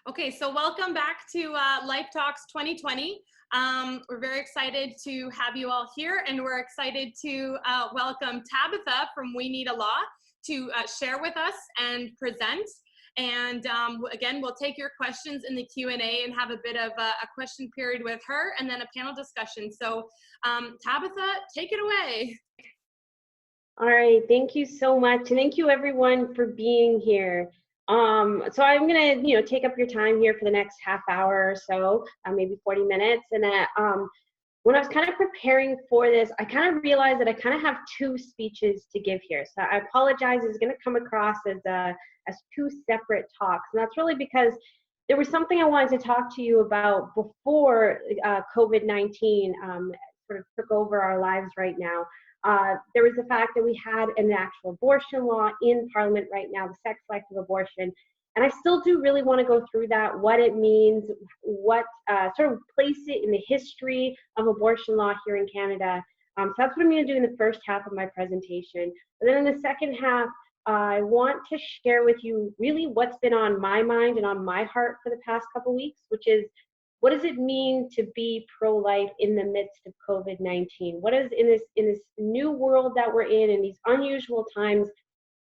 Okay, so welcome back to Life Talks 2020. We're very excited to have you all here, and we're excited to welcome Tabitha from We Need a Law to share with us and present. And again, we'll take your questions in the Q&A and have a bit of a question period with her, and then a panel discussion. So Tabitha, take it away. All right, thank you so much, and thank you everyone for being here. So I'm gonna, take up your time here for the next half hour or so, maybe 40 minutes. And when I was kind of preparing for this, I kind of realized that I kind of have two speeches to give here. So I apologize; it's going to come across as two separate talks, and that's really because there was something I wanted to talk to you about before COVID-19 sort of took over our lives right now. There was the fact that we had an actual abortion law in Parliament right now, the sex-selective abortion, and I still do really want to go through that, what it means, what sort of place it in the history of abortion law here in Canada. So that's what I'm going to do in the first half of my presentation. And then in the second half, I want to share with you really what's been on my mind and on my heart for the past couple weeks, which is, what does it mean to be pro-life in the midst of COVID-19? What is in this new world that we're in these unusual times?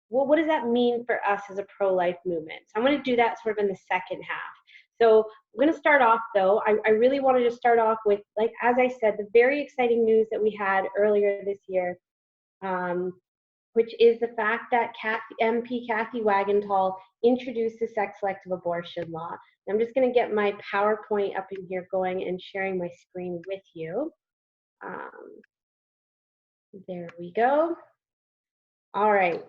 Well, what does that mean for us as a pro-life movement? So I'm going to do that sort of in the second half. So I'm going to start off, though. I really wanted to start off with, like, as I said, the very exciting news that we had earlier this year, which is the fact that MP Kathy Wagenthal introduced the sex-selective abortion law. I'm just going to get my PowerPoint up in here going and sharing my screen with you. There we go. All right.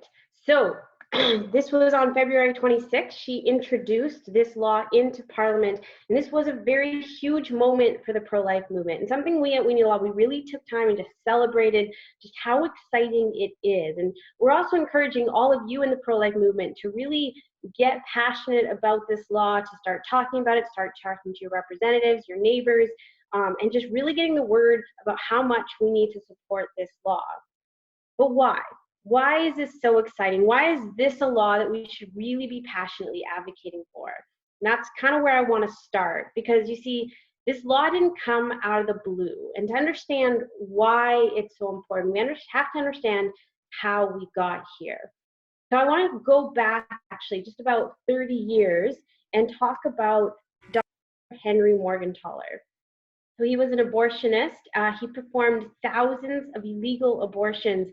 So this was on February 26th. She introduced this law into Parliament, and this was a very huge moment for the pro-life movement, and something we at We Need a Law, we really took time and just celebrated just how exciting it is. And we're also encouraging all of you in the pro-life movement to really get passionate about this law, to start talking about it, start talking to your representatives, your neighbors, and just really getting the word about how much we need to support this law. But why? Why is this so exciting? Why is this a law that we should really be passionately advocating for? And that's kind of where I want to start, because you see, this law didn't come out of the blue. And to understand why it's so important, we have to understand how we got here. So I want to go back actually just about 30 years and talk about Dr. Henry Morgentaler. So he was an abortionist. He performed thousands of illegal abortions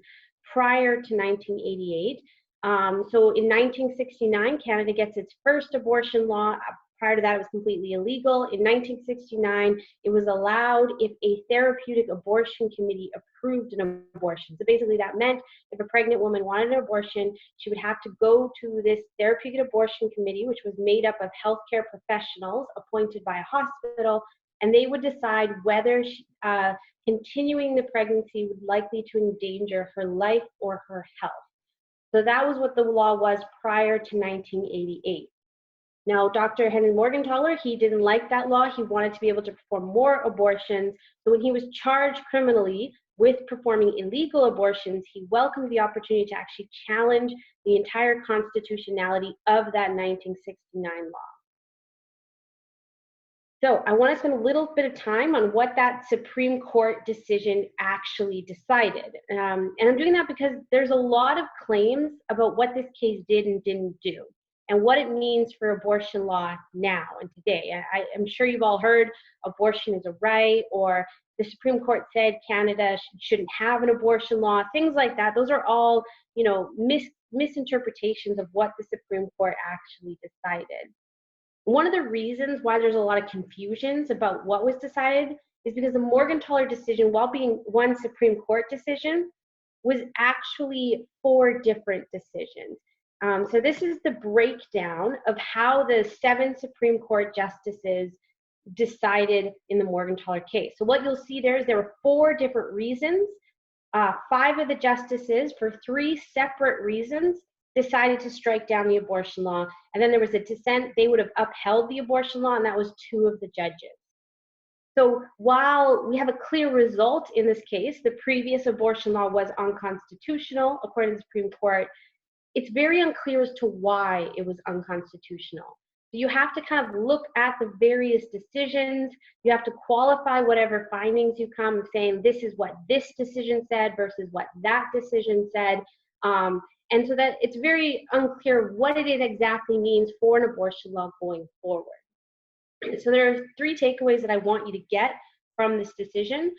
prior to 1988. So in 1969, Canada gets its first abortion law. Prior to that, it was completely illegal. In 1969, it was allowed if a therapeutic abortion committee approved an abortion. So basically that meant if a pregnant woman wanted an abortion, she would have to go to this therapeutic abortion committee, which was made up of healthcare professionals appointed by a hospital, and they would decide whether continuing the pregnancy would likely to endanger her life or her health. So that was what the law was prior to 1988. Now, Dr. Henry Morgentaler, he didn't like that law. He wanted to be able to perform more abortions. So when he was charged criminally with performing illegal abortions, he welcomed the opportunity to actually challenge the entire constitutionality of that 1969 law. So I want to spend a little bit of time on what that Supreme Court decision actually decided. And I'm doing that because there's a lot of claims about what this case did and didn't do, and what it means for abortion law now and today. I'm sure you've all heard abortion is a right, or the Supreme Court said Canada shouldn't have an abortion law, things like that. Those are all, misinterpretations of what the Supreme Court actually decided. One of the reasons why there's a lot of confusions about what was decided is because the Morgentaler decision, while being one Supreme Court decision, was actually 4 different decisions. So this is the breakdown of how the 7 Supreme Court justices decided in the Morgentaler case. So what you'll see there is there were 4 different reasons. 5 of the justices, for 3 separate reasons, decided to strike down the abortion law. And then there was a dissent. They would have upheld the abortion law, and that was 2 of the judges. So while we have a clear result in this case, the previous abortion law was unconstitutional, according to the Supreme Court, it's very unclear as to why it was unconstitutional. You have to kind of look at the various decisions. You have to qualify whatever findings you come saying, this is what this decision said versus what that decision said. And so that it's very unclear what it exactly means for an abortion law going forward. So there are 3 takeaways that I want you to get from this decision.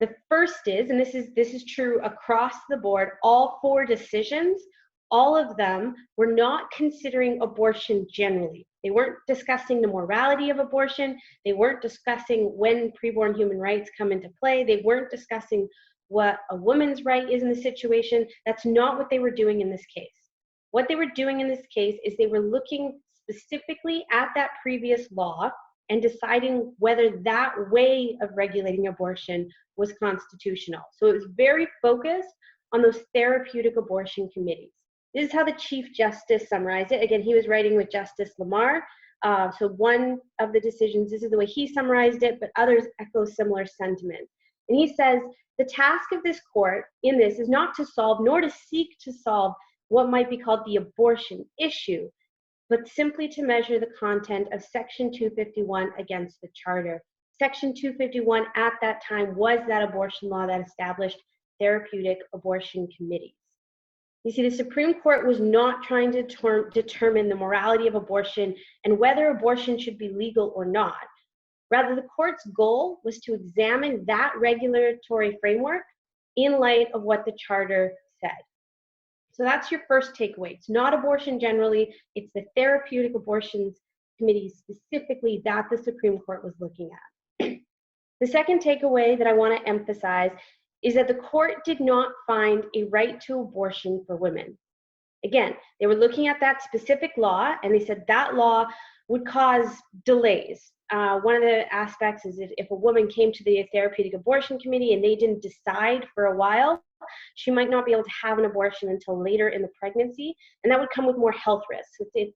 The first is, and this is true across the board, all 4 decisions, all of them were not considering abortion generally. They weren't discussing the morality of abortion. They weren't discussing when preborn human rights come into play. They weren't discussing what a woman's right is in the situation. That's not what they were doing in this case. What they were doing in this case is they were looking specifically at that previous law and deciding whether that way of regulating abortion was constitutional. So it was very focused on those therapeutic abortion committees. This is how the Chief Justice summarized it. Again, he was writing with Justice Lamar. So one of the decisions, this is the way he summarized it, but others echo similar sentiments. And he says, the task of this court in this is not to solve, nor to seek to solve what might be called the abortion issue, but simply to measure the content of Section 251 against the Charter. Section 251 at that time was that abortion law that established therapeutic abortion committees. You see, the Supreme Court was not trying to determine the morality of abortion and whether abortion should be legal or not. Rather, the court's goal was to examine that regulatory framework in light of what the Charter said. So that's your first takeaway. It's not abortion generally, it's the therapeutic abortions committee specifically that the Supreme Court was looking at. The second takeaway that I want to emphasize is that the court did not find a right to abortion for women. Again, they were looking at that specific law and they said that law would cause delays. One of the aspects is if a woman came to the therapeutic abortion committee and they didn't decide for a while, she might not be able to have an abortion until later in the pregnancy, and that would come with more health risks. There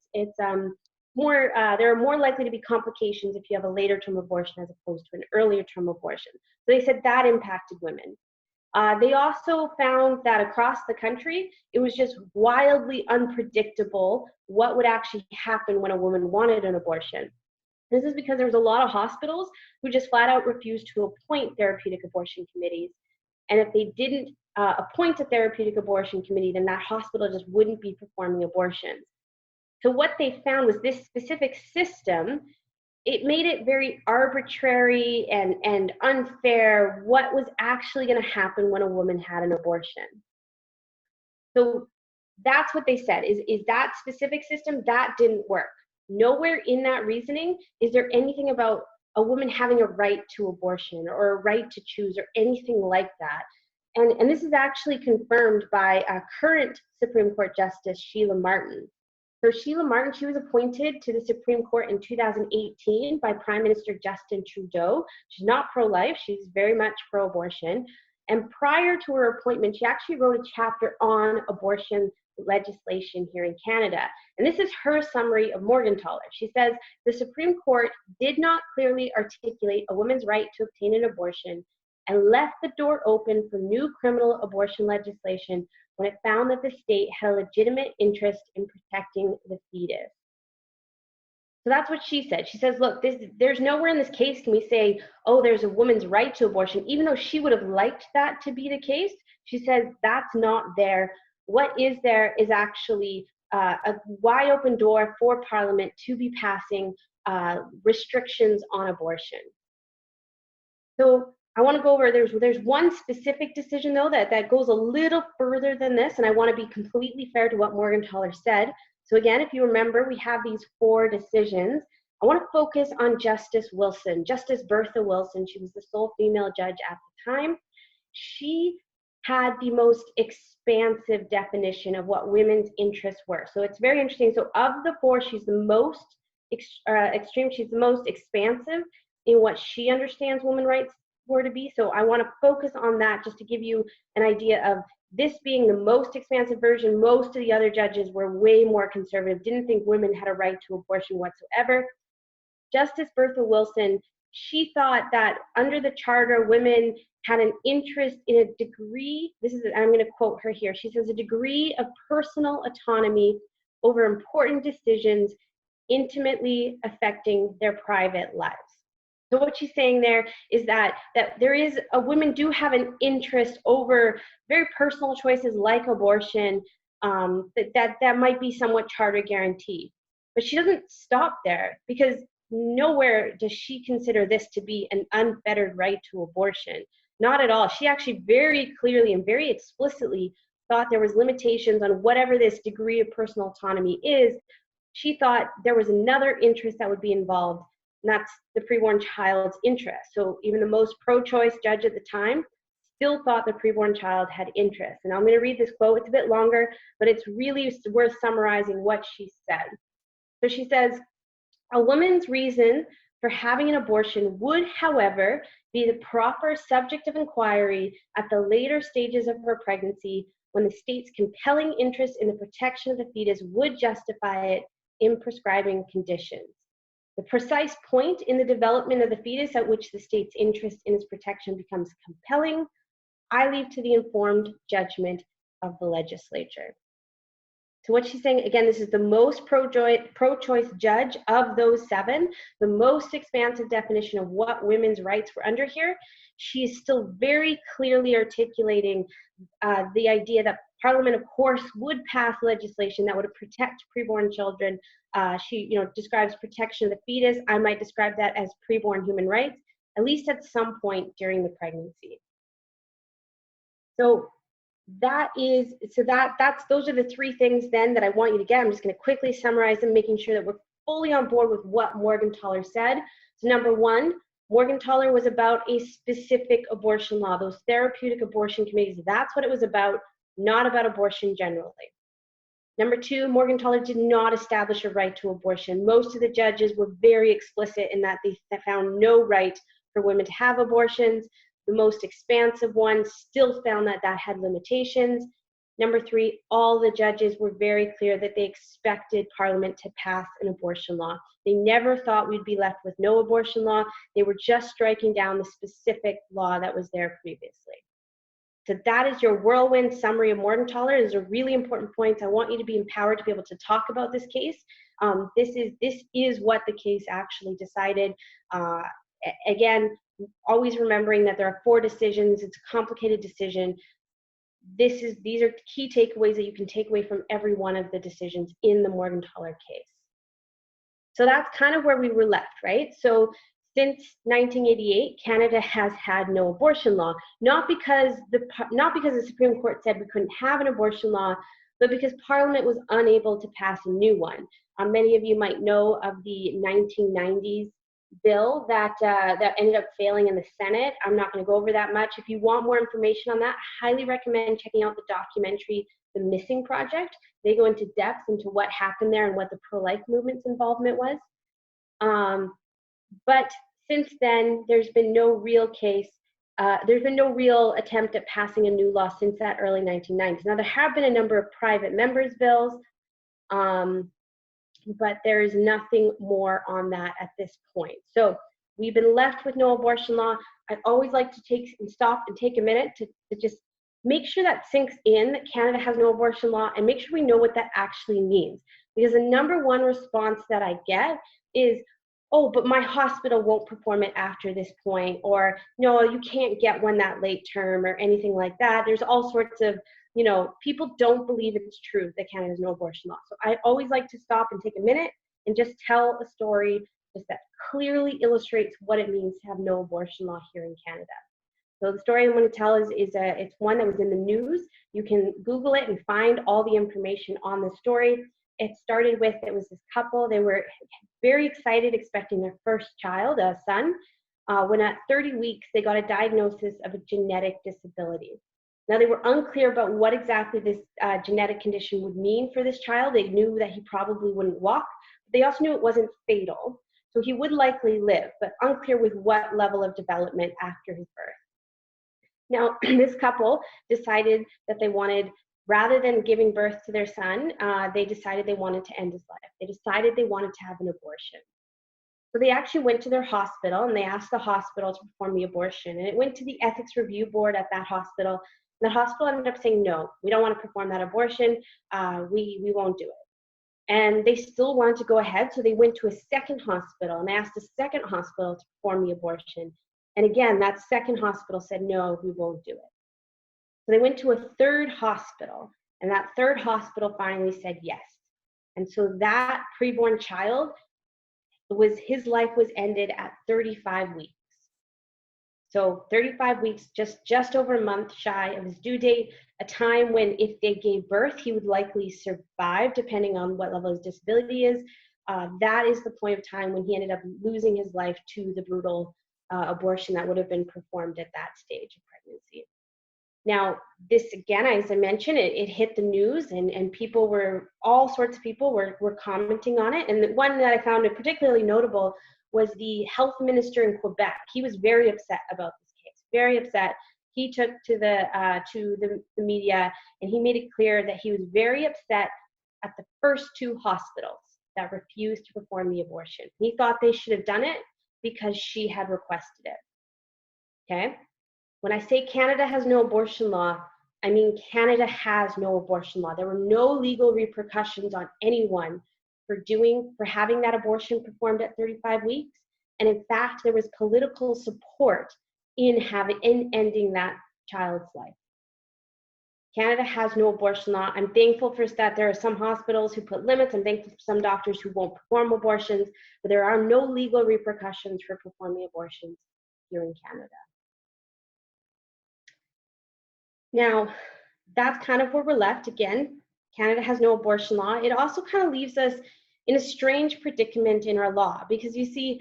are more likely to be complications if you have a later term abortion as opposed to an earlier term abortion. So they said that impacted women. They also found that across the country, it was just wildly unpredictable what would actually happen when a woman wanted an abortion. This is because there was a lot of hospitals who just flat out refused to appoint therapeutic abortion committees. And if they didn't appoint a therapeutic abortion committee, then that hospital just wouldn't be performing abortions. So what they found was this specific system, it made it very arbitrary and unfair what was actually going to happen when a woman had an abortion. So that's what they said, is that specific system, that didn't work. Nowhere in that reasoning is there anything about a woman having a right to abortion or a right to choose or anything like that. And this is actually confirmed by current Supreme Court Justice Sheila Martin. So Sheila Martin, she was appointed to the Supreme Court in 2018 by Prime Minister Justin Trudeau. She's not pro-life, she's very much pro-abortion. And prior to her appointment, she actually wrote a chapter on abortion legislation here in Canada. And this is her summary of Morgentaler. She says, the Supreme Court did not clearly articulate a woman's right to obtain an abortion and left the door open for new criminal abortion legislation when it found that the state had a legitimate interest in protecting the fetus. So that's what she said. She says, look, there's nowhere in this case can we say, oh, there's a woman's right to abortion, even though she would have liked that to be the case. She says that's not there. What is there is actually a wide open door for Parliament to be passing restrictions on abortion. So I want to go over, there's one specific decision though that goes a little further than this, and I want to be completely fair to what Morgentaler said. So again, if you remember, we have these 4 decisions. I want to focus on Justice Wilson, Justice Bertha Wilson. She was the sole female judge at the time. She had the most expansive definition of what women's interests were. So it's very interesting. So of the 4, she's the most extreme, she's the most expansive in what she understands women's rights were to be. So I want to focus on that just to give you an idea of this being the most expansive version. Most of the other judges were way more conservative, didn't think women had a right to abortion whatsoever. Justice Bertha Wilson, she thought that under the Charter, women had an interest in a degree, I'm going to quote her here, she says, a degree of personal autonomy over important decisions intimately affecting their private lives. So what she's saying there is that there is women do have an interest over very personal choices like abortion, that might be somewhat charter guaranteed. But she doesn't stop there, because nowhere does she consider this to be an unfettered right to abortion. Not at all. She actually very clearly and very explicitly thought there was limitations on whatever this degree of personal autonomy is. She thought there was another interest that would be involved, and that's the preborn child's interest. So even the most pro-choice judge at the time still thought the preborn child had interest. And I'm going to read this quote. It's a bit longer, but it's really worth summarizing what she said. So she says, "A woman's reason for having an abortion would, however, be the proper subject of inquiry at the later stages of her pregnancy, when the state's compelling interest in the protection of the fetus would justify it in prescribing conditions. The precise point in the development of the fetus at which the state's interest in its protection becomes compelling, I leave to the informed judgment of the legislature." So what she's saying, again, this is the most pro-choice judge of those seven, the most expansive definition of what women's rights were under here. She is still very clearly articulating the idea that Parliament, of course, would pass legislation that would protect preborn children. She, describes protection of the fetus. I might describe that as preborn human rights, at least at some point during the pregnancy. So those are the three things then that I want you to get. I'm just going to quickly summarize them, making sure that we're fully on board with what Morgentaler said. So number one, Morgentaler was about a specific abortion law, those therapeutic abortion committees. That's what it was about, not about abortion generally. Number two, Morgentaler did not establish a right to abortion. Most of the judges were very explicit in that they found no right for women to have abortions. The most expansive one still found that that had limitations. Number three, all the judges were very clear that they expected Parliament to pass an abortion law. They never thought we'd be left with no abortion law. They were just striking down the specific law that was there previously. So that is your whirlwind summary of Morgentaler. These are really important points. I want you to be empowered to be able to talk about this case. This is what the case actually decided. Again, always remembering that there are 4 decisions. It's a complicated decision. These are key takeaways that you can take away from every one of the decisions in the Morgentaler case. So that's kind of where we were left, right? So since 1988, Canada has had no abortion law, not because the Supreme Court said we couldn't have an abortion law, but because Parliament was unable to pass a new one. Many of you might know of the 1990s bill that ended up failing in the Senate. I'm not going to go over that much. If you want more information on that, I highly recommend checking out the documentary, The Missing Project. They go into depth into what happened there and what the pro-life movement's involvement was. But since then, there's been no real case. There's been no real attempt at passing a new law since that early 1990s. Now, there have been a number of private members' bills, but there is nothing more on that at this point. So we've been left with no abortion law. I'd always like to stop and take a minute to just make sure that sinks in, that Canada has no abortion law, and make sure we know what that actually means. Because the number one response that I get is, oh, but my hospital won't perform it after this point, or no, you can't get one that late term, or anything like that. There's all sorts of, people don't believe it's true that Canada has no abortion law. So I always like to stop and take a minute and just tell a story just that clearly illustrates what it means to have no abortion law here in Canada. So the story I'm going to tell it's one that was in the news. You can Google it and find all the information on the story. It started with, it was this couple, they were very excited, expecting their first child, a son, when at 30 weeks, they got a diagnosis of a genetic disability. Now, they were unclear about what exactly this genetic condition would mean for this child. They knew that he probably wouldn't walk, but they also knew it wasn't fatal. So he would likely live, but unclear with what level of development after his birth. Now, this couple decided that they wanted, rather than giving birth to their son, they decided they wanted to end his life. They decided they wanted to have an abortion. So they actually went to their hospital and they asked the hospital to perform the abortion. And it went to the ethics review board at that hospital. And the hospital ended up saying, no, we don't want to perform that abortion. We won't do it. And they still wanted to go ahead, so they went to a second hospital and asked a second hospital to perform the abortion. And again, that second hospital said, no, we won't do it. So they went to a third hospital, and that third hospital finally said yes. And so that preborn child, his life was ended at 35 weeks. So 35 weeks, just over a month shy of his due date, a time when if they gave birth, he would likely survive depending on what level his disability is. That is the point of time when he ended up losing his life to the brutal abortion that would have been performed at that stage of pregnancy. Now, this again, as I mentioned, it hit the news, and all sorts of people were commenting on it. And the one that I found particularly notable was the health minister in Quebec. He was very upset about this case, very upset. He took to the media, and he made it clear that he was very upset at the first two hospitals that refused to perform the abortion. He thought they should have done it because she had requested it. Okay? When I say Canada has no abortion law, I mean Canada has no abortion law. There were no legal repercussions on anyone for having that abortion performed at 35 weeks. And in fact, there was political support in ending that child's life. Canada has no abortion law. I'm thankful for that there are some hospitals who put limits. I'm thankful for some doctors who won't perform abortions, but there are no legal repercussions for performing abortions here in Canada. Now, that's kind of where we're left. Again, Canada has no abortion law. It also kind of leaves us in a strange predicament in our law, because you see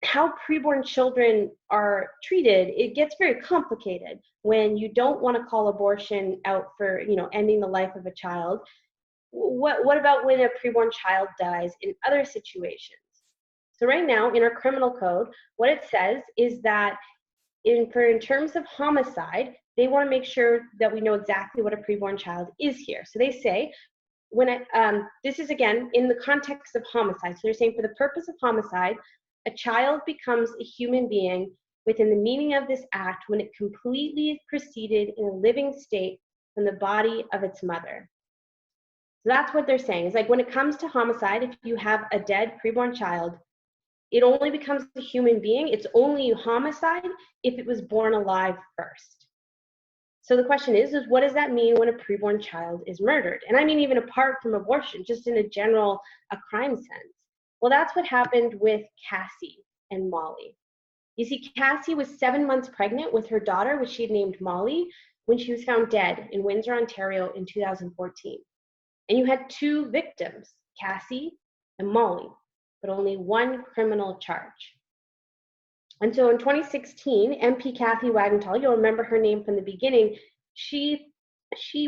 how preborn children are treated. It gets very complicated when you don't want to call abortion out for, ending the life of a child. What about when a preborn child dies in other situations? So right now in our criminal code, what it says is that in terms of homicide, they want to make sure that we know exactly what a preborn child is here. So they say, this is again in the context of homicide. So they're saying for the purpose of homicide, a child becomes a human being within the meaning of this act when it completely proceeded in a living state from the body of its mother. So that's what they're saying. It's like when it comes to homicide, if you have a dead preborn child, it only becomes a human being. It's only homicide if it was born alive first. So the question is what does that mean when a preborn child is murdered? And I mean even apart from abortion, just in a general crime sense. Well, that's what happened with Cassie and Molly. You see, Cassie was 7 months pregnant with her daughter, which she had named Molly, when she was found dead in Windsor, Ontario in 2014. And you had two victims, Cassie and Molly, but only one criminal charge. And so in 2016, MP Kathy Wagenthal, you'll remember her name from the beginning, she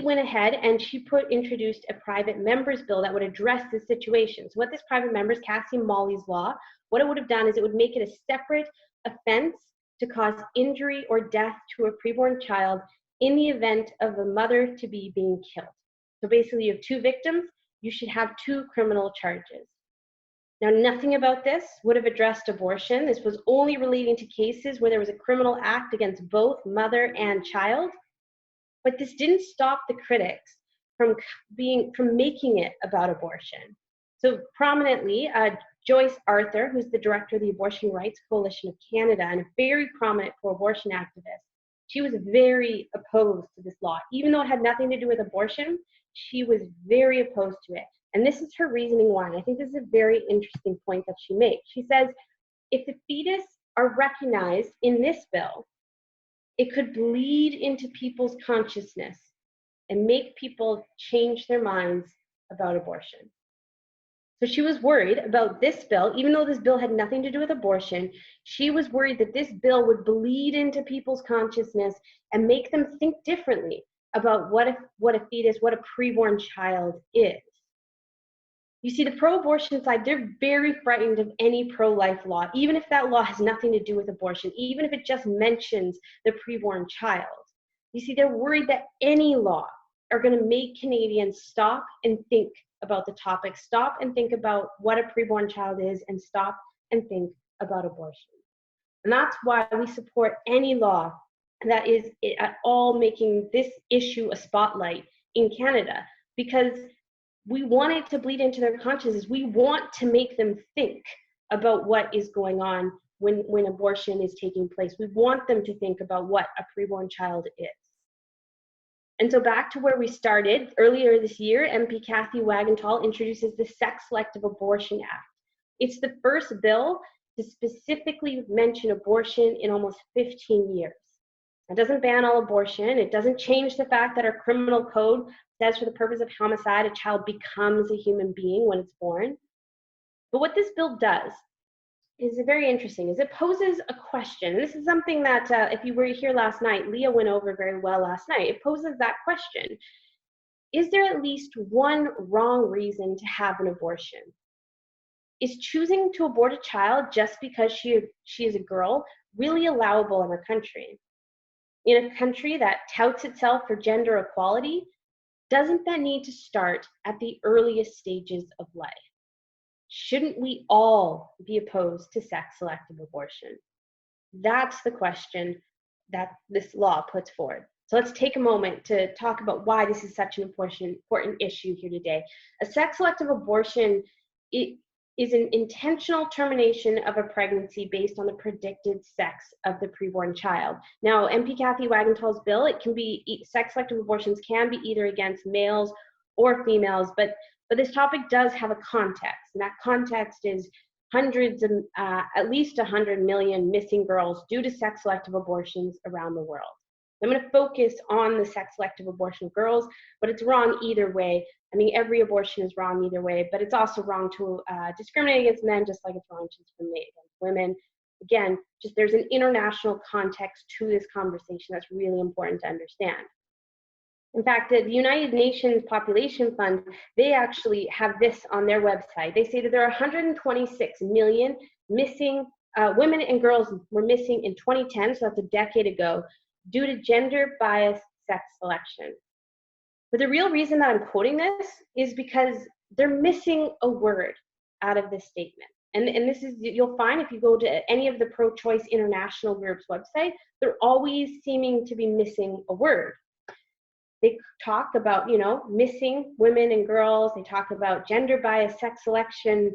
went ahead and she introduced a private members bill that would address this situation. So what this private members, Cassie and Molly's law, what it would have done is it would make it a separate offense to cause injury or death to a preborn child in the event of the mother to be being killed. So basically you have two victims, you should have two criminal charges. Now, nothing about this would have addressed abortion. This was only relating to cases where there was a criminal act against both mother and child. But this didn't stop the critics from making it about abortion. So prominently, Joyce Arthur, who's the director of the Abortion Rights Coalition of Canada and a very prominent pro-abortion activist, she was very opposed to this law. Even though it had nothing to do with abortion, she was very opposed to it. And this is her reasoning why. And I think this is a very interesting point that she makes. She says, if the fetus are recognized in this bill, it could bleed into people's consciousness and make people change their minds about abortion. So she was worried about this bill, even though this bill had nothing to do with abortion, she was worried that this bill would bleed into people's consciousness and make them think differently about what a fetus, what a preborn child is. You see, the pro-abortion side, they're very frightened of any pro-life law, even if that law has nothing to do with abortion, even if it just mentions the preborn child. You see, they're worried that any law are going to make Canadians stop and think about the topic, stop and think about what a preborn child is, and stop and think about abortion. And that's why we support any law that is at all making this issue a spotlight in Canada, because we want it to bleed into their consciousness. We want to make them think about what is going on when abortion is taking place. We want them to think about what a preborn child is. And so back to where we started, earlier this year, MP Kathy Wagenthal introduces the Sex-Selective Abortion Act. It's the first bill to specifically mention abortion in almost 15 years. It doesn't ban all abortion. It doesn't change the fact that our criminal code says for the purpose of homicide, a child becomes a human being when it's born. But what this bill does is very interesting, is it poses a question. And this is something that, if you were here last night, Leah went over very well last night. It poses that question. Is there at least one wrong reason to have an abortion? Is choosing to abort a child just because she is a girl really allowable in our country? In a country that touts itself for gender equality, doesn't that need to start at the earliest stages of life? Shouldn't we all be opposed to sex-selective abortion? That's the question that this law puts forward. So let's take a moment to talk about why this is such an important issue here today. A sex-selective abortion is an intentional termination of a pregnancy based on the predicted sex of the preborn child. Now, MP Kathy Wagenthal's bill, it can be, sex-selective abortions can be either against males or females, but this topic does have a context, and that context is hundreds of, at least 100 million missing girls due to sex-selective abortions around the world. I'm going to focus on the sex-selective abortion of girls, but it's wrong either way. I mean, every abortion is wrong either way, but it's also wrong to discriminate against men, just like it's wrong to discriminate against women. Again, just there's an international context to this conversation that's really important to understand. In fact, the United Nations Population Fund, they actually have this on their website. They say that there are 126 million missing, women and girls were missing in 2010, so that's a decade ago, due to gender-biased sex selection. But the real reason that I'm quoting this is because they're missing a word out of this statement. And this is, you'll find if you go to any of the pro-choice international groups' website, they're always seeming to be missing a word. They talk about, you know, missing women and girls. They talk about gender-biased sex selection,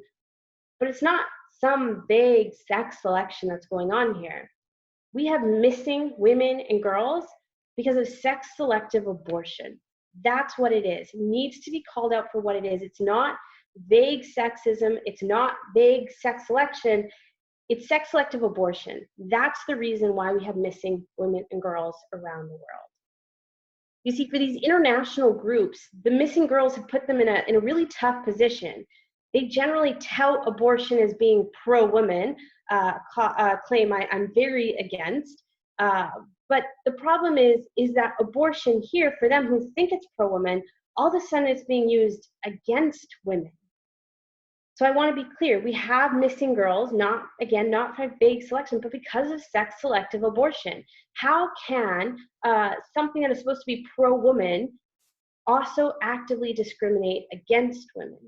but it's not some vague sex selection that's going on here. We have missing women and girls because of sex-selective abortion. That's what it is. It needs to be called out for what it is. It's not vague sexism. It's not vague sex selection. It's sex-selective abortion. That's the reason why we have missing women and girls around the world. You see, for these international groups, the missing girls have put them in a really tough position. They generally tout abortion as being pro-women, claim I'm very against. But the problem is that abortion here, for them who think it's pro-women, all of a sudden it's being used against women. So I want to be clear, we have missing girls, not for vague selection, but because of sex-selective abortion. How can something that is supposed to be pro-woman also actively discriminate against women?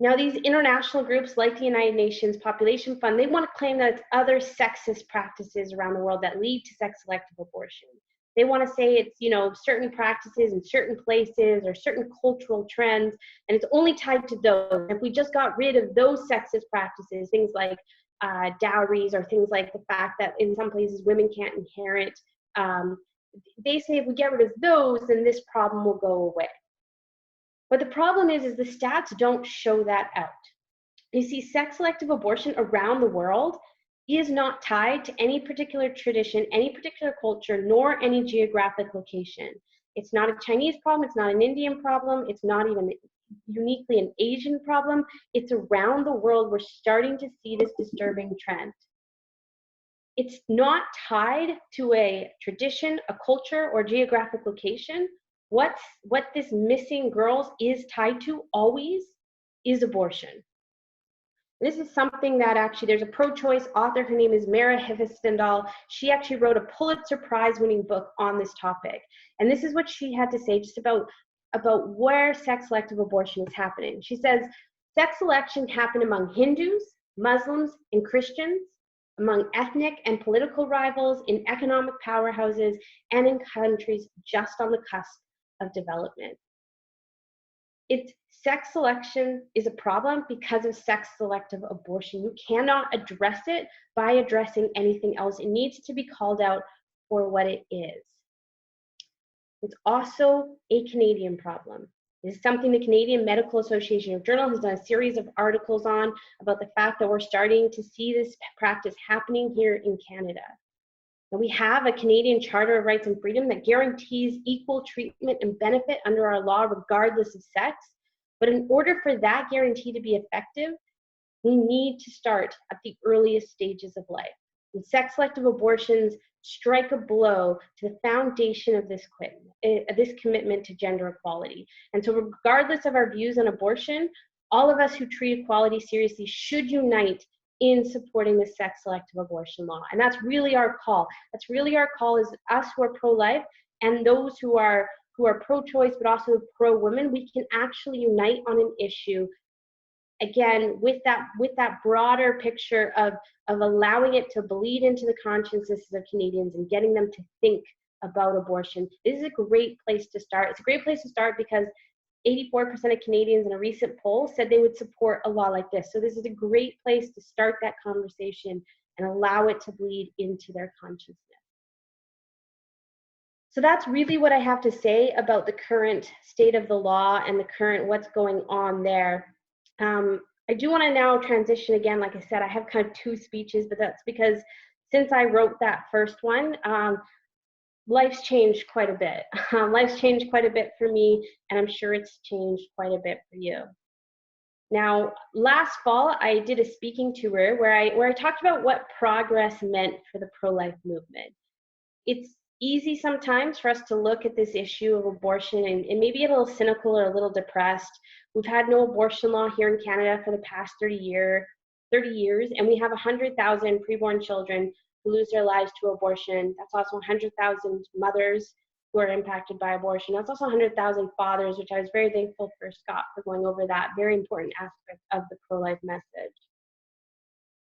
Now, these international groups like the United Nations Population Fund, they want to claim that it's other sexist practices around the world that lead to sex-selective abortion. They want to say it's, you know, certain practices in certain places or certain cultural trends, and it's only tied to those. If we just got rid of those sexist practices, things like dowries or things like the fact that in some places women can't inherit, they say if we get rid of those, then this problem will go away. But the problem is the stats don't show that out. You see, sex-selective abortion around the world is not tied to any particular tradition, any particular culture, nor any geographic location. It's not a Chinese problem, it's not an Indian problem, it's not even uniquely an Asian problem. It's around the world we're starting to see this disturbing trend. It's not tied to a tradition, a culture, or geographic location. What this missing girls is tied to always is abortion. This is something that actually, there's a pro-choice author, her name is Mara Hvistendahl. She actually wrote a Pulitzer Prize-winning book on this topic. And this is what she had to say just about where sex-selective abortion is happening. She says, sex selection happened among Hindus, Muslims, and Christians, among ethnic and political rivals, in economic powerhouses, and in countries just on the cusp of development. It's sex selection is a problem because of sex selective abortion. You cannot address it by addressing anything else. It needs to be called out for what it is. It's also a Canadian problem. This is something the Canadian Medical Association of Journal has done a series of articles on about the fact that we're starting to see this practice happening here in Canada. And we have a Canadian Charter of Rights and Freedom that guarantees equal treatment and benefit under our law regardless of sex. But in order for that guarantee to be effective, we need to start at the earliest stages of life. And sex-selective abortions strike a blow to the foundation of this commitment to gender equality. And so regardless of our views on abortion, all of us who treat equality seriously should unite in supporting the sex-selective abortion law. And that's really our call. That's really our call, is us who are pro-life and those who are pro-choice but also pro-women. We can actually unite on an issue, again, with that broader picture of allowing it to bleed into the consciousness of Canadians and getting them to think about abortion. This is a great place to start. It's a great place to start because 84% of Canadians in a recent poll said they would support a law like this. So this is a great place to start that conversation and allow it to bleed into their consciousness. So that's really what I have to say about the current state of the law and the current what's going on there. I do want to now transition again. Like I said, I have kind of two speeches, but that's because since I wrote that first one, life's changed quite a bit. Life's changed quite a bit for me, and I'm sure it's changed quite a bit for you. Now, last fall, I did a speaking tour where I talked about what progress meant for the pro-life movement. It's easy sometimes for us to look at this issue of abortion and maybe a little cynical or a little depressed. We've had no abortion law here in Canada for the past 30 years, and we have 100,000 preborn children who lose their lives to abortion. That's also 100,000 mothers who are impacted by abortion. That's also 100,000 fathers, which I was very thankful for Scott for going over that very important aspect of the pro-life message.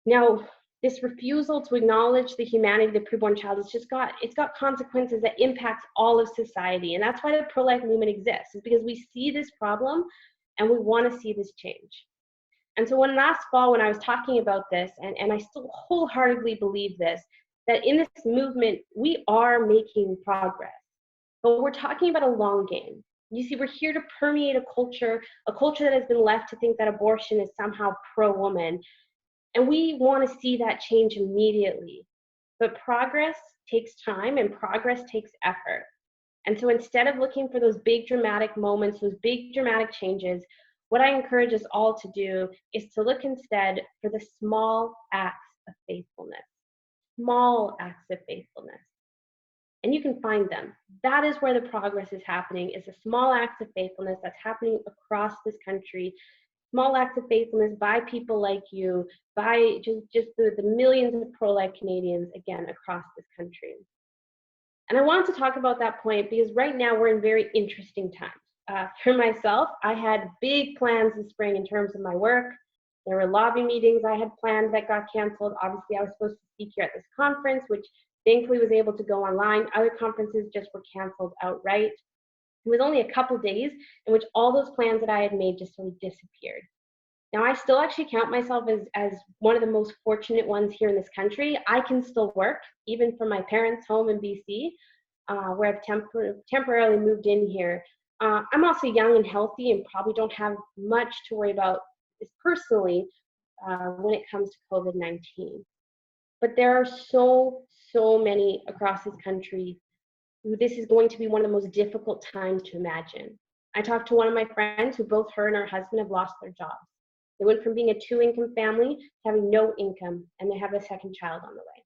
Now, this refusal to acknowledge the humanity of the preborn child it's got consequences that impacts all of society. And that's why the pro-life movement exists, is because we see this problem and we want to see this change. And so last fall, when I was talking about this, and I still wholeheartedly believe this, that in this movement, we are making progress. But we're talking about a long game. You see, we're here to permeate a culture that has been left to think that abortion is somehow pro-woman. And we want to see that change immediately. But progress takes time and progress takes effort. And so instead of looking for those big dramatic moments, those big dramatic changes, what I encourage us all to do is to look instead for the small acts of faithfulness. Small acts of faithfulness. And you can find them. That is where the progress is happening, is the small acts of faithfulness that's happening across this country. Small acts of faithfulness by people like you, by just the millions of pro-life Canadians, again, across this country. And I wanted to talk about that point because right now we're in very interesting times. For myself, I had big plans this spring in terms of my work. There were lobby meetings I had planned that got canceled. Obviously, I was supposed to speak here at this conference, which thankfully was able to go online. Other conferences just were canceled outright. It was only a couple days in which all those plans that I had made just sort of disappeared. Now, I still actually count myself as one of the most fortunate ones here in this country. I can still work, even from my parents' home in BC, where I've temporarily moved in here. I'm also young and healthy and probably don't have much to worry about personally when it comes to COVID-19. But there are so many across this country who this is going to be one of the most difficult times to imagine. I talked to one of my friends who both her and her husband have lost their jobs. They went from being a 2-income family to having no income, and they have a second child on the way.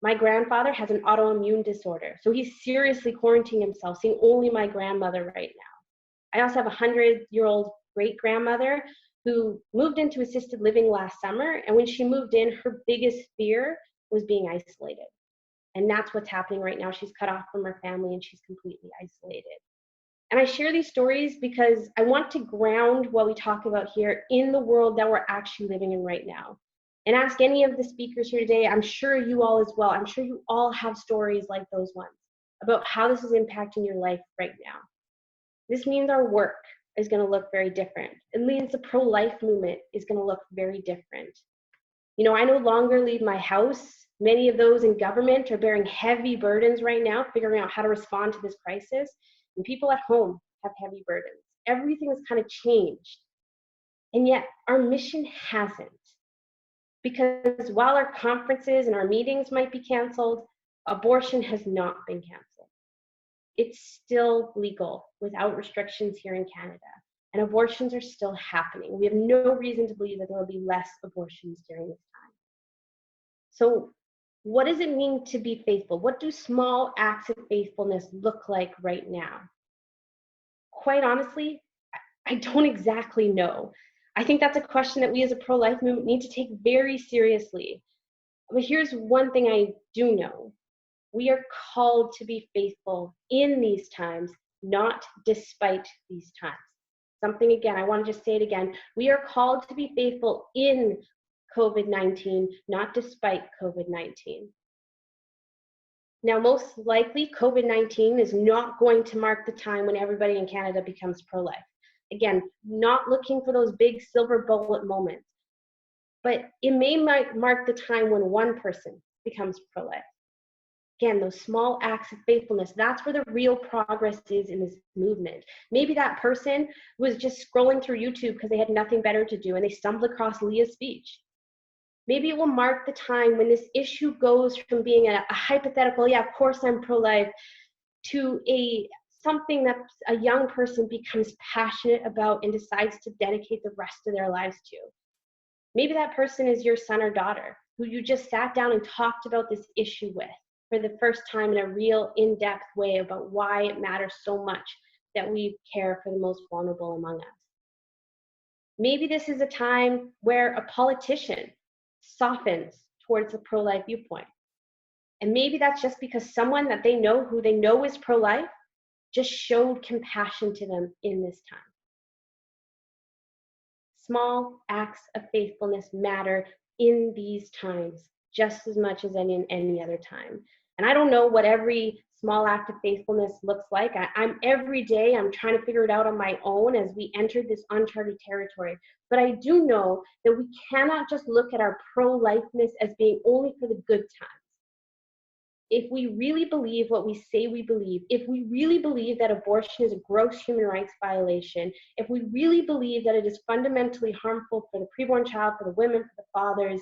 My grandfather has an autoimmune disorder, so he's seriously quarantining himself, seeing only my grandmother right now. I also have a 100-year-old great-grandmother who moved into assisted living last summer, and when she moved in, her biggest fear was being isolated. And that's what's happening right now. She's cut off from her family and she's completely isolated. And I share these stories because I want to ground what we talk about here in the world that we're actually living in right now. And ask any of the speakers here today, I'm sure you all as well, I'm sure you all have stories like those ones about how this is impacting your life right now. This means our work. is going to look very different. It means the pro-life movement is going to look very different. You know, I no longer leave my house. Many of those in government are bearing heavy burdens right now, figuring out how to respond to this crisis. And people at home have heavy burdens. Everything has kind of changed. And yet our mission hasn't. Because while our conferences and our meetings might be canceled, abortion has not been canceled. It's still legal without restrictions here in Canada. And abortions are still happening. We have no reason to believe that there will be less abortions during this time. So what does it mean to be faithful? What do small acts of faithfulness look like right now? Quite honestly, I don't exactly know. I think that's a question that we as a pro-life movement need to take very seriously. But here's one thing I do know. We are called to be faithful in these times, not despite these times. Something again, I want to just say it again. We are called to be faithful in COVID-19, not despite COVID-19. Now, most likely, COVID-19 is not going to mark the time when everybody in Canada becomes pro-life. Again, not looking for those big silver bullet moments. But it may mark the time when one person becomes pro-life. Again, those small acts of faithfulness, that's where the real progress is in this movement. Maybe that person was just scrolling through YouTube because they had nothing better to do and they stumbled across Leah's speech. Maybe it will mark the time when this issue goes from being a hypothetical, yeah, of course I'm pro-life, to something that a young person becomes passionate about and decides to dedicate the rest of their lives to. Maybe that person is your son or daughter who you just sat down and talked about this issue with for the first time in a real in-depth way about why it matters so much that we care for the most vulnerable among us. Maybe this is a time where a politician softens towards the pro-life viewpoint. And maybe that's just because someone that they know, who they know is pro-life, just showed compassion to them in this time. Small acts of faithfulness matter in these times just as much as in any other time. And I don't know what every small act of faithfulness looks like. I'm every day, I'm trying to figure it out on my own as we enter this uncharted territory. But I do know that we cannot just look at our pro-lifeness as being only for the good times. If we really believe what we say we believe, if we really believe that abortion is a gross human rights violation, if we really believe that it is fundamentally harmful for the preborn child, for the women, for the fathers,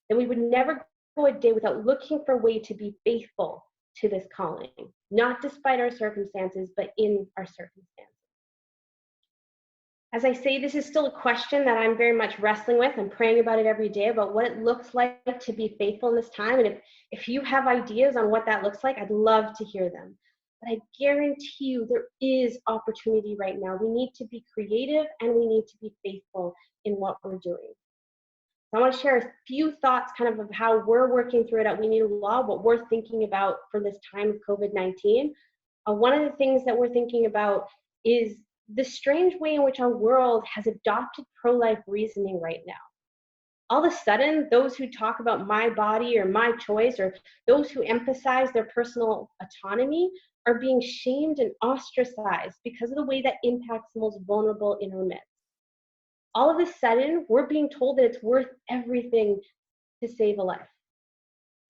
then we would never go a day without looking for a way to be faithful to this calling, not despite our circumstances, but in our circumstances. As I say, this is still a question that I'm very much wrestling with. I'm praying about it every day, about what it looks like to be faithful in this time. And if you have ideas on what that looks like, I'd love to hear them. But I guarantee you there is opportunity right now. We need to be creative and we need to be faithful in what we're doing. So I want to share a few thoughts kind of how we're working through it at We Need a Law, what we're thinking about for this time of COVID-19. One of the things that we're thinking about is the strange way in which our world has adopted pro-life reasoning right now. All of a sudden, those who talk about my body or my choice, or those who emphasize their personal autonomy, are being shamed and ostracized because of the way that impacts the most vulnerable in our midst. All of a sudden, we're being told that it's worth everything to save a life,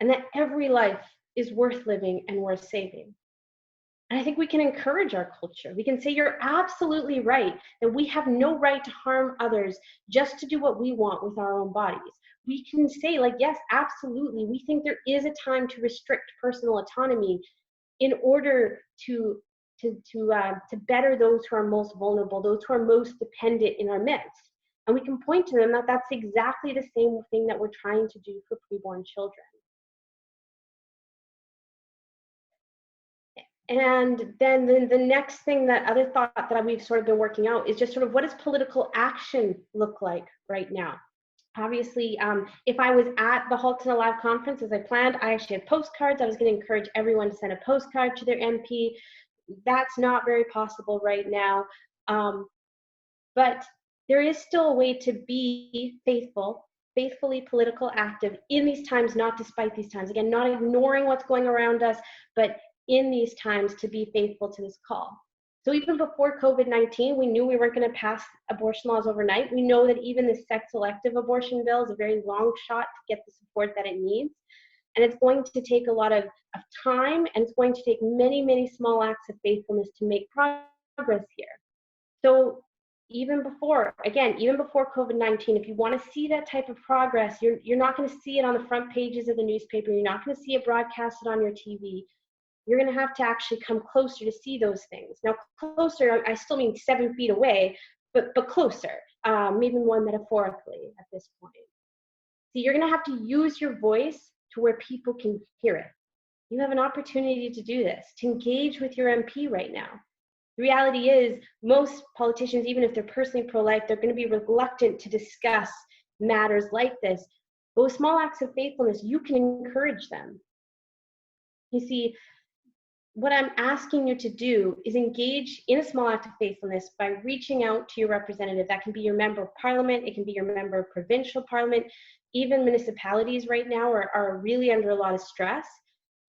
and that every life is worth living and worth saving. And I think we can encourage our culture. We can say, you're absolutely right, that we have no right to harm others just to do what we want with our own bodies. We can say, like, yes, absolutely, we think there is a time to restrict personal autonomy in order to better those who are most vulnerable, those who are most dependent in our midst. And we can point to them that that's exactly the same thing that we're trying to do for preborn children. And then the next thing, that other thought that we've sort of been working out is just sort of what does political action look like right now? Obviously, if I was at the Halton Alive conference as I planned, I actually had postcards. I was going to encourage everyone to send a postcard to their MP. That's not very possible right now. But there is still a way to be faithfully political active in these times, not despite these times. Again, not ignoring what's going around us, but in these times to be faithful to this call. So even before COVID-19, we knew we weren't going to pass abortion laws overnight. We know that even the sex-selective abortion bill is a very long shot to get the support that it needs. And it's going to take a lot of time, and it's going to take many, many small acts of faithfulness to make progress here. So even before COVID-19, if you want to see that type of progress, you're not going to see it on the front pages of the newspaper. You're not going to see it broadcasted on your TV. You're going to have to actually come closer to see those things. Now, closer, I still mean 7 feet away, but closer, maybe more metaphorically at this point. So you're going to have to use your voice to where people can hear it. You have an opportunity to do this, to engage with your MP right now. The reality is, most politicians, even if they're personally pro-life, they're going to be reluctant to discuss matters like this. But with small acts of faithfulness, you can encourage them. You see, what I'm asking you to do is engage in a small act of faithfulness by reaching out to your representative. That can be your member of parliament, it can be your member of provincial parliament. Even municipalities right now are really under a lot of stress.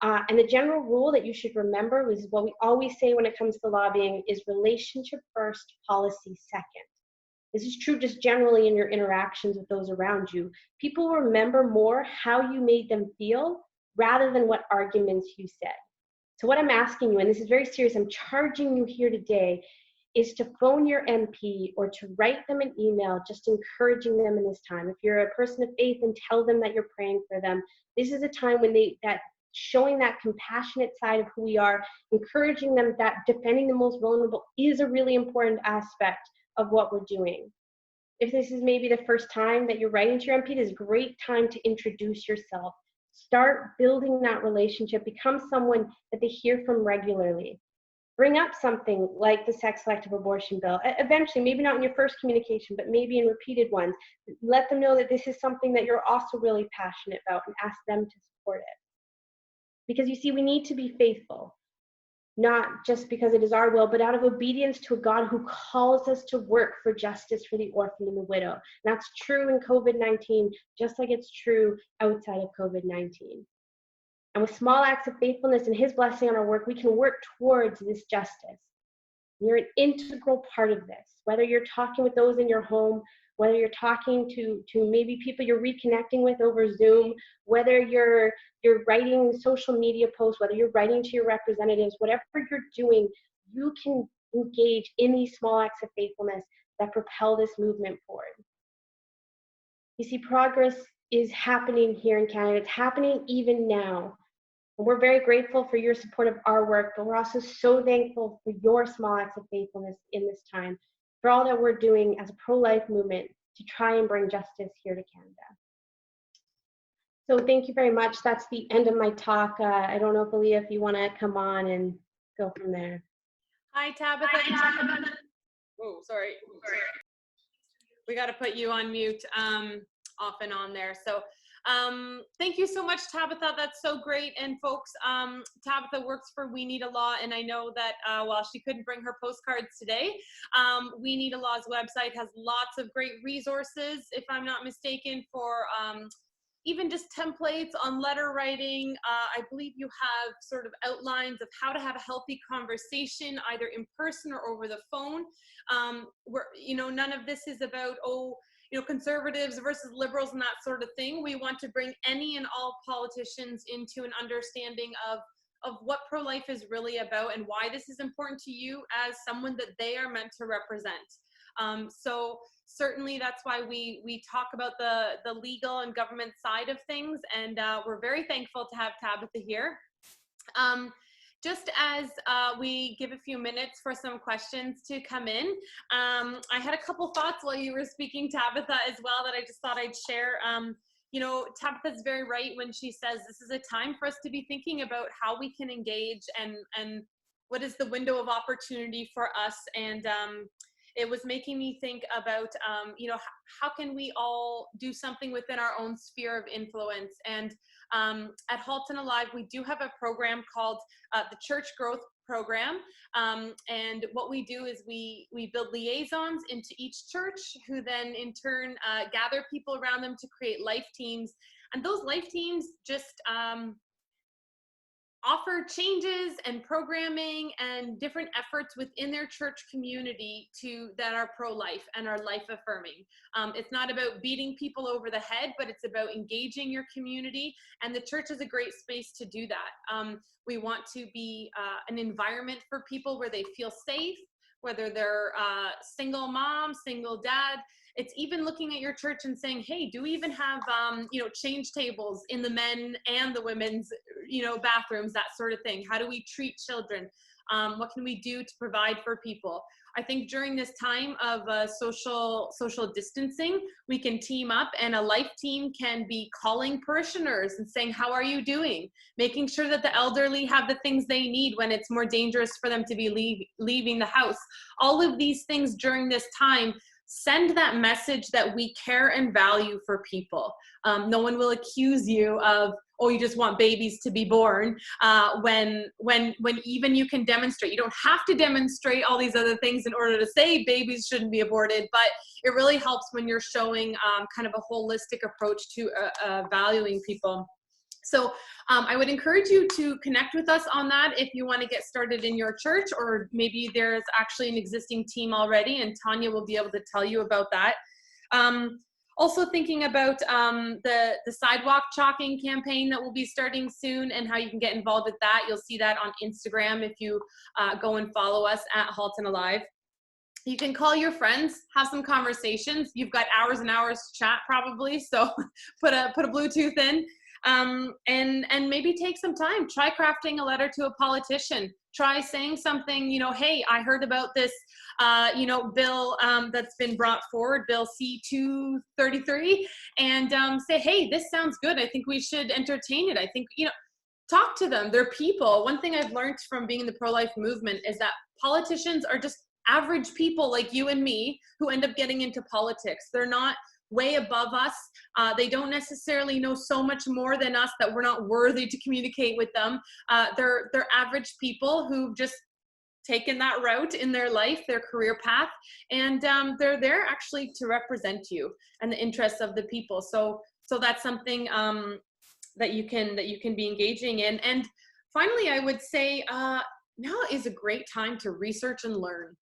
And the general rule that you should remember is what we always say when it comes to lobbying is relationship first, policy second. This is true just generally in your interactions with those around you. People remember more how you made them feel rather than what arguments you said. So what I'm asking you, and this is very serious, I'm charging you here today, is to phone your MP or to write them an email just encouraging them in this time. If you're a person of faith, and tell them that you're praying for them. This is a time when showing that compassionate side of who we are, encouraging them that defending the most vulnerable is a really important aspect of what we're doing. If this is maybe the first time that you're writing to your MP, this is a great time to introduce yourself. Start building that relationship. Become someone that they hear from regularly. Bring up something like the sex-selective abortion bill. Eventually, maybe not in your first communication, but maybe in repeated ones. Let them know that this is something that you're also really passionate about, and ask them to support it. Because you see, we need to be faithful, not just because it is our will, but out of obedience to a God who calls us to work for justice for the orphan and the widow. And that's true in COVID-19, just like it's true outside of COVID-19. And with small acts of faithfulness and his blessing on our work, we can work towards this justice. You're an integral part of this, whether you're talking with those in your home, whether you're talking to maybe people you're reconnecting with over Zoom, whether you're writing social media posts, whether you're writing to your representatives, whatever you're doing, you can engage in these small acts of faithfulness that propel this movement forward. You see, progress is happening here in Canada. It's happening even now. And we're very grateful for your support of our work, but we're also so thankful for your small acts of faithfulness in this time, for all that we're doing as a pro-life movement to try and bring justice here to Canada. So thank you very much. That's the end of my talk. I don't know, Aaliyah, if you want to come on and go from there. Hi, Tabitha. Oh, sorry. We got to put you on mute, off and on there. So thank you so much, Tabitha. That's so great. And folks, Tabitha works for We Need a Law, and I know that while she couldn't bring her postcards today, We Need a Law's website has lots of great resources, if I'm not mistaken, for even just templates on letter writing. I believe you have sort of outlines of how to have a healthy conversation, either in person or over the phone. Where, you know, none of this is about, conservatives versus liberals and that sort of thing. We want to bring any and all politicians into an understanding of what pro-life is really about and why this is important to you as someone that they are meant to represent. So certainly that's why we talk about the legal and government side of things, and we're very thankful to have Tabitha here. Just as we give a few minutes for some questions to come in, I had a couple thoughts while you were speaking, Tabitha, as well, that I just thought I'd share. Tabitha's very right when she says this is a time for us to be thinking about how we can engage and what is the window of opportunity for us. And it was making me think about, how can we all do something within our own sphere of influence? And at Halton Alive, we do have a program called the Church Growth Program. And what we do is we build liaisons into each church who then in turn gather people around them to create life teams. And those life teams just offer changes and programming and different efforts within their church community that are pro-life and are life affirming. It's not about beating people over the head, but it's about engaging your community, and the church is a great space to do that. We want to be an environment for people where they feel safe, whether they're single mom, single dad. It's even looking at your church and saying, hey, do we even have, change tables in the men and the women's, bathrooms, that sort of thing? How do we treat children? What can we do to provide for people? I think during this time of social distancing, we can team up, and a life team can be calling parishioners and saying, how are you doing? Making sure that the elderly have the things they need when it's more dangerous for them to be leaving the house. All of these things during this time send that message that we care and value for people. No one will accuse you of, oh, you just want babies to be born, when even you can demonstrate. You don't have to demonstrate all these other things in order to say babies shouldn't be aborted, but it really helps when you're showing kind of a holistic approach to valuing people. So I would encourage you to connect with us on that if you want to get started in your church, or maybe there's actually an existing team already, and Tanya will be able to tell you about that. Also thinking about the sidewalk chalking campaign that will be starting soon, and how you can get involved with that. You'll see that on Instagram if you go and follow us at Halton Alive. You can call your friends, have some conversations. You've got hours and hours to chat probably, so put a Bluetooth in. And maybe take some time, try crafting a letter to a politician, try saying something, hey, I heard about this, bill that's been brought forward, Bill C-233, and say, hey, this sounds good. I think we should entertain it. I think, talk to them. They're people. One thing I've learned from being in the pro-life movement is that politicians are just average people like you and me who end up getting into politics. They're not way above us. They don't necessarily know so much more than us that we're not worthy to communicate with them. They're average people who've just taken that route in their life, their career path, and they're there actually to represent you and the interests of the people. So that's something that you can be engaging in. And finally, I would say now is a great time to research and learn.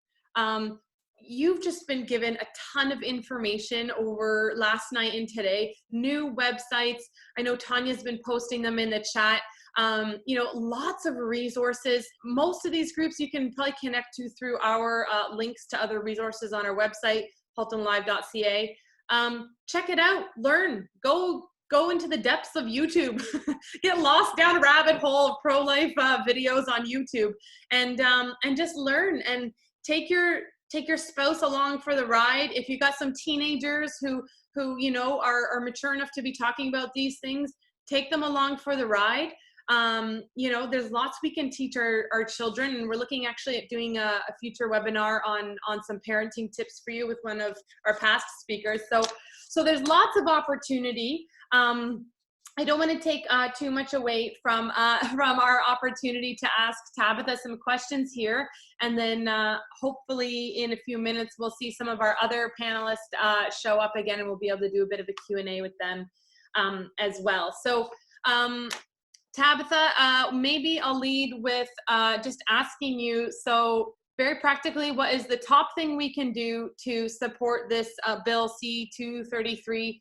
You've just been given a ton of information over last night and today, new websites. I know Tanya's been posting them in the chat. Lots of resources. Most of these groups you can probably connect to through our links to other resources on our website, haltonlive.ca. Check it out, learn, go into the depths of YouTube, get lost down a rabbit hole of pro-life videos on YouTube, and just learn, and take your spouse along for the ride. If you got some teenagers who are mature enough to be talking about these things, take them along for the ride. There's lots we can teach our children, and we're looking actually at doing a future webinar on some parenting tips for you with one of our past speakers. So there's lots of opportunity. I don't want to take too much away from our opportunity to ask Tabitha some questions here, and then hopefully in a few minutes we'll see some of our other panelists show up again, and we'll be able to do a bit of a Q&A with them as well. So Tabitha, maybe I'll lead with just asking you, so very practically, what is the top thing we can do to support this Bill C-233?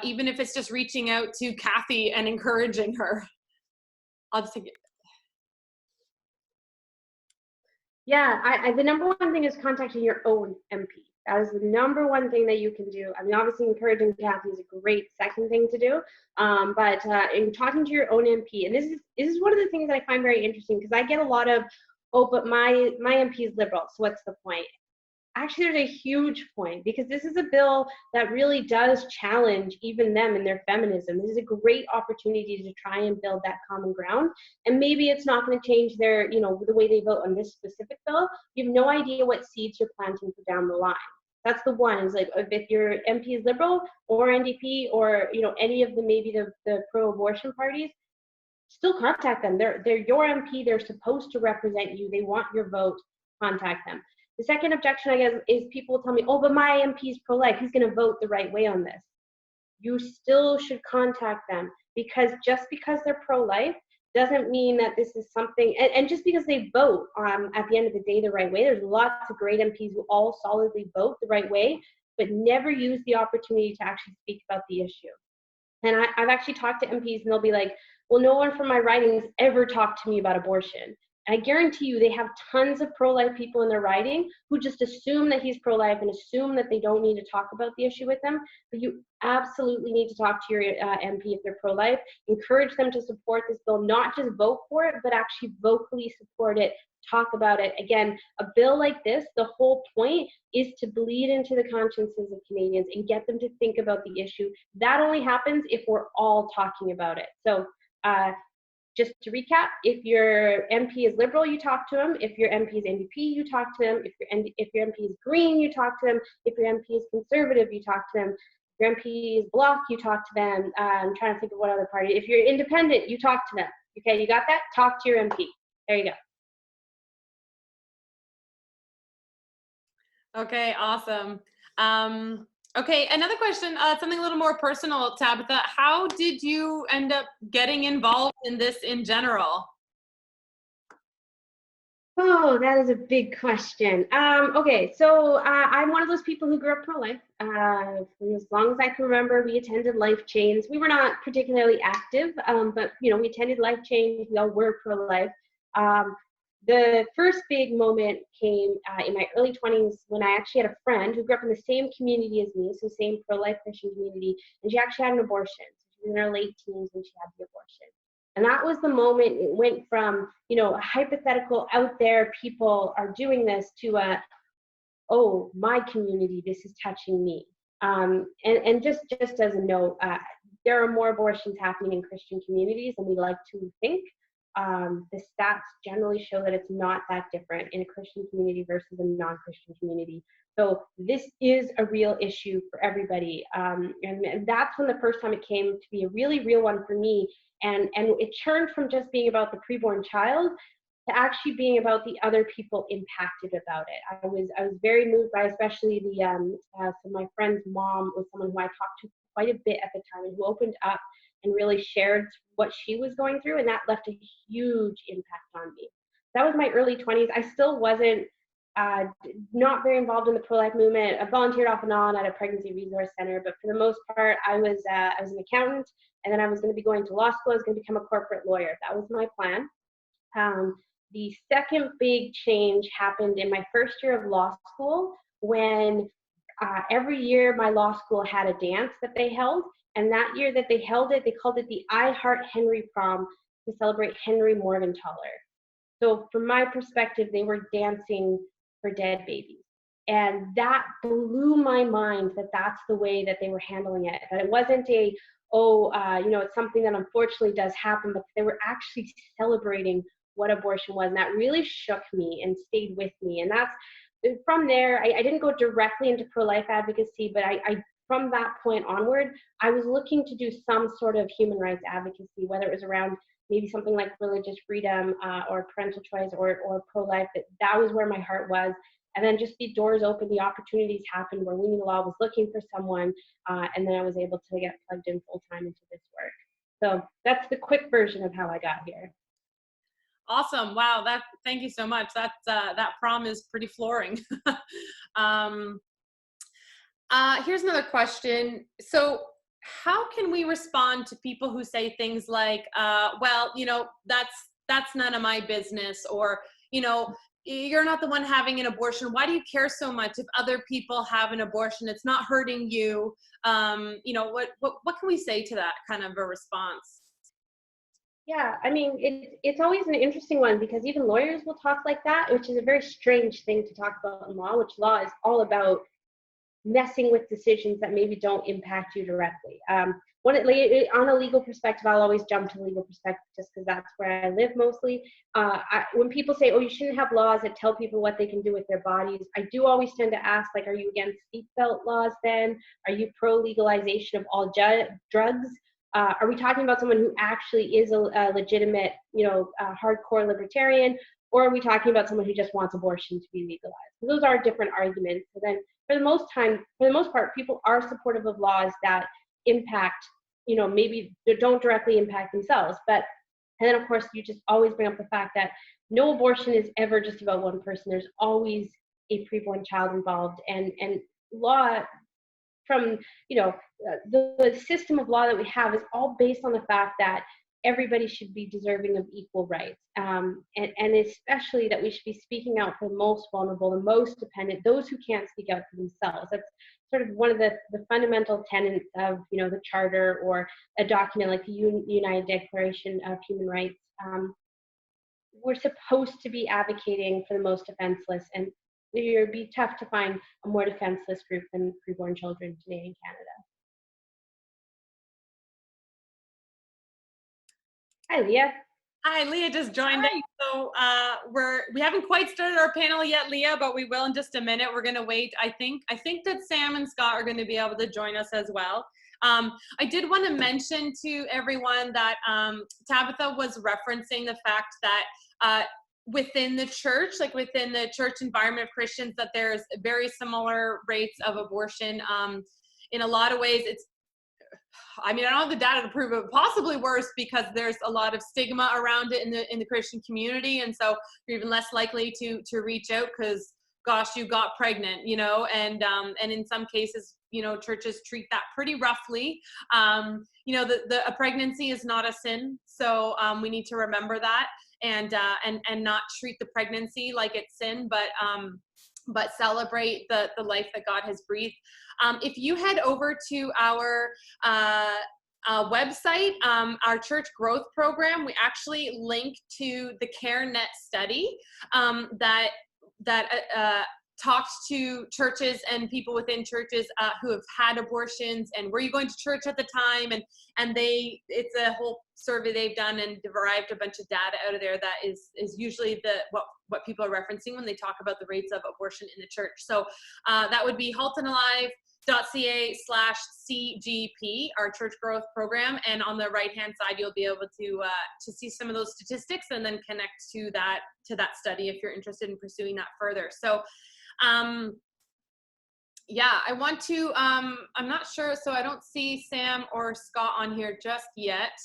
Even if it's just reaching out to Kathy and encouraging her. I'll just take it. Yeah, the number one thing is contacting your own MP. That is the number one thing that you can do. I mean, obviously encouraging Kathy is a great second thing to do, but in talking to your own MP, and this is one of the things that I find very interesting, because I get a lot of, oh, but my MP is liberal, so what's the point? Actually, there's a huge point, because this is a bill that really does challenge even them in their feminism. This is a great opportunity to try and build that common ground. And maybe it's not going to change their, the way they vote on this specific bill. You have no idea what seeds you're planting for down the line. That's the one. Is like, if your MP is liberal or NDP or any of the pro-abortion parties, still contact them. They're your MP. They're supposed to represent you. They want your vote. Contact them. The second objection, I guess, is people tell me, oh, but my MP is pro-life. He's going to vote the right way on this. You still should contact them, because just because they're pro-life doesn't mean that this is something, and just because they vote at the end of the day the right way, there's lots of great MPs who all solidly vote the right way, but never use the opportunity to actually speak about the issue. And I've actually talked to MPs and they'll be like, well, no one from my ridings ever talked to me about abortion. And I guarantee you they have tons of pro-life people in their riding who just assume that he's pro-life and assume that they don't need to talk about the issue with them. But you absolutely need to talk to your MP if they're pro-life. Encourage them to support this bill, not just vote for it, but actually vocally support it, talk about it. Again, a bill like this, the whole point is to bleed into the consciences of Canadians and get them to think about the issue. That only happens if we're all talking about it. So just to recap, if your MP is Liberal, you talk to them. If your MP is NDP, you talk to them. If your MP is Green, you talk to them. If your MP is Conservative, you talk to them. If your MP is Bloc, you talk to them. I'm trying to think of what other party. If you're Independent, you talk to them. Okay, you got that? Talk to your MP. There you go. Okay, awesome. Okay, another question, something a little more personal, Tabitha. How did you end up getting involved in this in general? Oh, that is a big question. Okay, so I'm one of those people who grew up pro-life. For as long as I can remember, we attended Life Chains. We were not particularly active, but we attended Life Chains. We all were pro-life. The first big moment came in my early 20s when I actually had a friend who grew up in the same community as me, so same pro-life Christian community, and she actually had an abortion. So she was in her late teens when she had the abortion. And that was the moment it went from, a hypothetical out there, people are doing this, to oh, my community, this is touching me. And just as a note, there are more abortions happening in Christian communities than we like to think. The stats generally show that it's not that different in a Christian community versus a non-Christian community. So this is a real issue for everybody. And that's when the first time it came to be a really real one for me. And it turned from just being about the preborn child to actually being about the other people impacted about it. I was very moved by, especially so my friend's mom was someone who I talked to quite a bit at the time and who opened up and really shared what she was going through, and that left a huge impact on me. That was my early 20s. I still wasn't not very involved in the pro-life movement. I volunteered off and on at a pregnancy resource center, but for the most part, I was an accountant, and then I was going to be going to law school. I was going to become a corporate lawyer. That was my plan. The second big change happened in my first year of law school when every year my law school had a dance that they held. And that year that they held it, they called it the I Heart Henry Prom to celebrate Henry Morgentaler. So from my perspective, they were dancing for dead babies. And that blew my mind that that's the way that they were handling it. That it wasn't it's something that unfortunately does happen, but they were actually celebrating what abortion was. And that really shook me and stayed with me. And that's from there, I didn't go directly into pro-life advocacy, but I from that point onward, I was looking to do some sort of human rights advocacy, whether it was around maybe something like religious freedom or parental choice or pro-life. That was where my heart was. And then just the doors opened, the opportunities happened where We Need a Law was looking for someone, and then I was able to get plugged in full time into this work. So that's the quick version of how I got here. Awesome! Wow, thank you so much. That prom is pretty flooring. Here's another question. So how can we respond to people who say things like, well, that's none of my business, or, you're not the one having an abortion. Why do you care so much if other people have an abortion? It's not hurting you. What can we say to that kind of a response? Yeah, I mean, it's always an interesting one because even lawyers will talk like that, which is a very strange thing to talk about in law, which law is all about messing with decisions that maybe don't impact you directly. On a legal perspective, I'll always jump to legal perspective just because that's where I live mostly. When people say, oh, you shouldn't have laws that tell people what they can do with their bodies, I do always tend to ask, like, are you against seatbelt laws then? Are you pro-legalization of all drugs? Are we talking about someone who actually is a legitimate, hardcore libertarian? Or are we talking about someone who just wants abortion to be legalized? So those are different arguments. So then for the most part, people are supportive of laws that impact, maybe don't directly impact themselves. But And then, of course, you just always bring up the fact that no abortion is ever just about one person. There's always a preborn child involved, and law from, the system of law that we have is all based on the fact that everybody should be deserving of equal rights, and especially that we should be speaking out for the most vulnerable, the most dependent, those who can't speak out for themselves. That's sort of one of the fundamental tenets of, the Charter, or a document like the United Declaration of Human Rights. We're supposed to be advocating for the most defenseless, and it would be tough to find a more defenseless group than preborn children today in Canada. Hi, Leah. Hi, Leah just joined us. So we haven't quite started our panel yet, Leah, but we will in just a minute. We're going to wait. I think that Sam and Scott are going to be able to join us as well. I did want to mention to everyone that Tabitha was referencing the fact that within the church, like within the church environment of Christians, that there's very similar rates of abortion. In a lot of ways, I don't have the data to prove it, possibly worse, because there's a lot of stigma around it in the Christian community, and so you're even less likely to reach out because, gosh, you got pregnant, and in some cases, churches treat that pretty roughly. A pregnancy is not a sin, so we need to remember that, and not treat the pregnancy like it's sin, but celebrate the life that God has breathed. If you head over to our website, our church growth program, we actually link to the CareNet study that talks to churches and people within churches who have had abortions, and were you going to church at the time, and it's a whole survey they've done and derived a bunch of data out of there that is usually what people are referencing when they talk about the rates of abortion in the church. So that would be haltonalive.ca/CGP, our church growth program, and on the right hand side you'll be able to see some of those statistics and then connect to that study if you're interested in pursuing that further. So yeah, I want to, I'm not sure, so I don't see Sam or Scott on here just yet.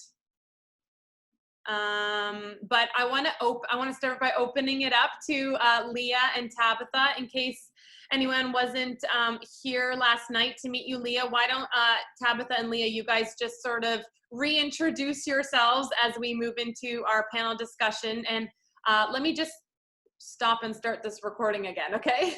But I want to start by opening it up to Leah and Tabitha, in case anyone wasn't here last night to meet you. Leah, why don't Tabitha and Leah, you guys just sort of reintroduce yourselves as we move into our panel discussion, and let me just stop and start this recording again, okay?